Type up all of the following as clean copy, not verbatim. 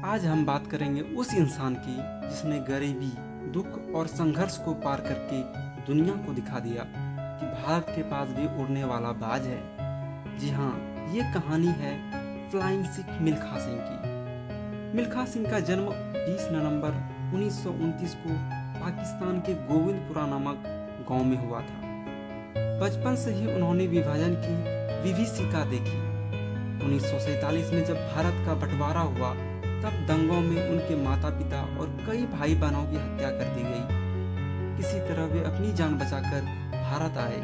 आज हम बात करेंगे उस इंसान की जिसने गरीबी, दुख और संघर्ष को पार करके दुनिया को दिखा दिया कि भारत के पास भी उड़ने वाला बाज है। जी हाँ, ये कहानी है फ्लाइंग सिख मिल्खा सिंह की। मिल्खा सिंह का जन्म 20 नवंबर 1929 को पाकिस्तान के गोविंदपुरा नामक गांव में हुआ था। बचपन से ही उन्होंने विभाजन की विभीषिका देखी। 1947 में जब भारत का बंटवारा हुआ तब दंगों में उनके माता पिता और कई भाई बहनों की हत्या कर दी गई। किसी तरह वे अपनी जान बचाकर भारत आए।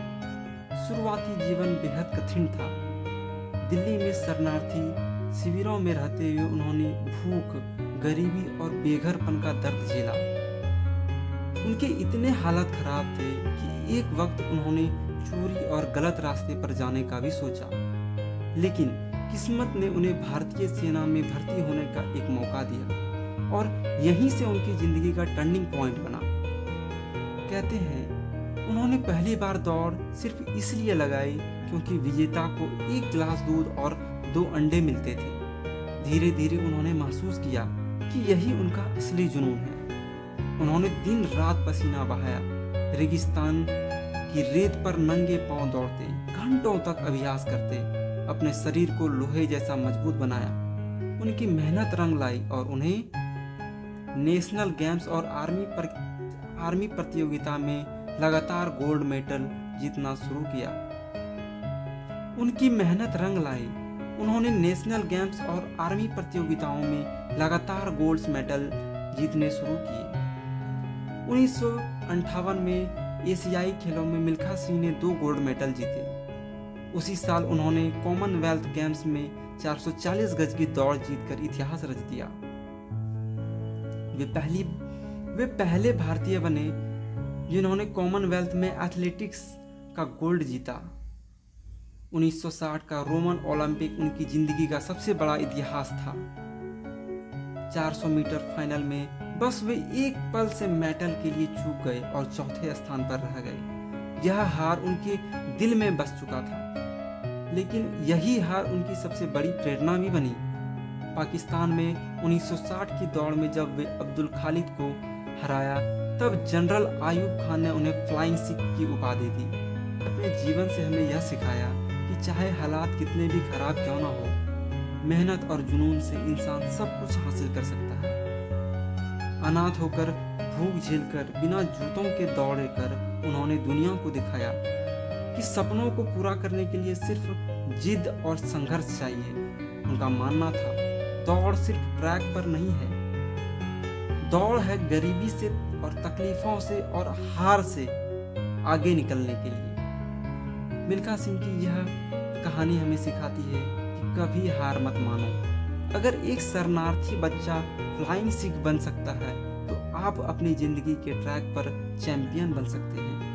शुरुआती जीवन बेहद कठिन था। दिल्ली में शरणार्थी शिविरों में रहते हुए उन्होंने भूख, गरीबी और बेघरपन का दर्द झेला। उनके इतने हालत खराब थे कि एक वक्त उन्होंने चोरी और गलत रास्ते पर जाने का भी सोचा, लेकिन किस्मत ने उन्हें भारतीय सेना में भर्ती होने का एक मौका दिया और यहीं से उनकी जिंदगी का टर्निंग पॉइंट बना। कहते हैं उन्होंने पहली बार दौड़ सिर्फ इसलिए लगाई क्योंकि विजेता को एक गिलास दूध और 2 अंडे मिलते थे। धीरे धीरे उन्होंने महसूस किया कि यही उनका असली जुनून है। उन्होंने दिन रात पसीना बहाया, रेगिस्तान की रेत पर नंगे पांव दौड़ते, घंटों तक अभ्यास करते, अपने शरीर को लोहे जैसा मजबूत बनाया। उनकी मेहनत रंग लाई और उन्हें नेशनल गेम्स और आर्मी प्रतियोगिता में लगातार गोल्ड मेडल जीतना शुरू किया। उनकी मेहनत रंग लाई। उन्होंने नेशनल गेम्स और आर्मी प्रतियोगिताओं में लगातार गोल्ड मेडल जीतने शुरू किए। 1958 में एशियाई खेलों में मिल्खा सिंह ने 2 गोल्ड मेडल जीते। उसी साल उन्होंने कॉमनवेल्थ गेम्स में 440 गज की दौड़ जीतकर इतिहास रच दिया। वे पहले भारतीय बने जिन्होंने कॉमनवेल्थ में एथलेटिक्स का गोल्ड जीता। 1960 का रोमन ओलंपिक उनकी जिंदगी का सबसे बड़ा इतिहास था। 400 मीटर फाइनल में बस वे एक पल से मेडल के लिए चूक गए और चौथे स्थान पर रह गए। यह हार उनके दिल में बस चुका था, लेकिन यही हार उनकी सबसे बड़ी प्रेरणा भी बनी। पाकिस्तान में 1960 की दौड़ में जब वे अब्दुल खालिद को हराया तब जनरल आयूब खान ने उन्हें फ्लाइंग सिख की उपाधि दी। अपने जीवन से हमें यह सिखाया कि चाहे हालात कितने भी खराब क्यों ना हो, मेहनत और जुनून से इंसान सब कुछ हासिल कर सकता है। अनाथ होकर, भूख झेलकर, बिना जूतों के दौड़े कर उन्होंने दुनिया को दिखाया कि सपनों को पूरा करने के लिए सिर्फ जिद और संघर्ष चाहिए। उनका मानना था दौड़ सिर्फ ट्रैक पर नहीं है, दौड़ है गरीबी से और तकलीफों से और हार से आगे निकलने के लिए। मिल्खा सिंह की यह कहानी हमें सिखाती है कि कभी हार मत मानो। अगर एक शरणार्थी बच्चा फ्लाइंग सिख बन सकता है तो आप अपनी जिंदगी के ट्रैक पर चैंपियन बन सकते हैं।